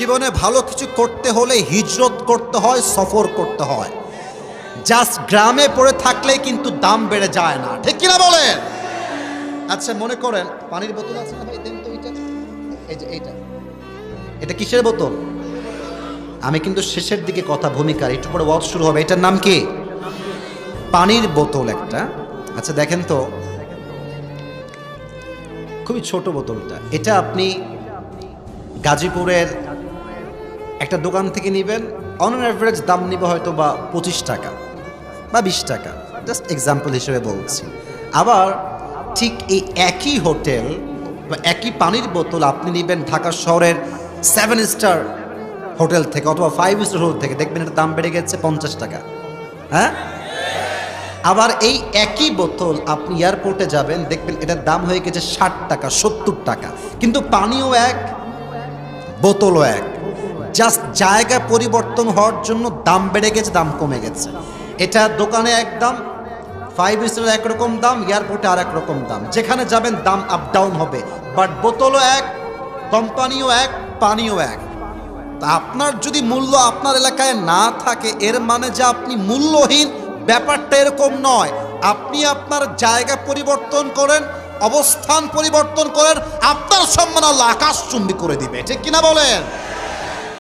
জীবনে ভালো কিছু করতে হলে হিজরত করতে হয়, সফর করতে হয়। জাস্ট গ্রামে পড়ে থাকলেই কিন্তু দাম বেড়ে যায় না, ঠিক কিনা বলেন? আচ্ছা মনে করেন পানির বোতল আছে না ভাই, দেন তো এটা, এই যে এটা কিসের বোতল? আমি কিন্তু শেষের দিকে কথা ভূমিকার, একটু পরে ওয়াজ শুরু হবে। এটার নাম কি? পানির বোতল একটা। আচ্ছা দেখেন তো, খুবই ছোট বোতলটা। এটা আপনি গাজীপুরের একটা দোকান থেকে নেবেন, অন অ্যাভারেজ দাম নিবে হয়তো বা 25 টাকা বা 20 টাকা, জাস্ট এক্সাম্পল হিসেবে বলছি। আবার ঠিক এই একই হোটেল বা একই পানির বোতল আপনি নেবেন ঢাকা শহরের 7 স্টার হোটেল থেকে অথবা 5 স্টার হোটেল থেকে, দেখবেন এটার দাম বেড়ে গেছে 50 টাকা। হ্যাঁ, আবার এই একই বোতল আপনি এয়ারপোর্টে যাবেন, দেখবেন এটার দাম হয়ে গেছে 60 টাকা 70 টাকা, কিন্তু পানিও এক, বোতলও এক। জাস্ট জায়গা পরিবর্তন হওয়ার জন্য দাম বেড়ে গেছে, দাম কমে গেছে। এটা দোকানে এক দাম, 5 স্টার একরকম দাম, এয়ারপোর্টে আর এক রকম দাম। যেখানে যাবেন দাম আপ ডাউন হবে, বাট বোতলও এক, কোম্পানিও এক, পানিও এক। তা আপনার যদি মূল্য আপনার এলাকায় না থাকে, এর মানে যে আপনি মূল্যহীন, ব্যাপারটা এরকম নয়। আপনি আপনার জায়গা পরিবর্তন করেন, অবস্থান পরিবর্তন করেন, আপনার সম্মান আল্লাহ আকাশচুম্বী করে দিবে, ঠিক কিনা বলেন?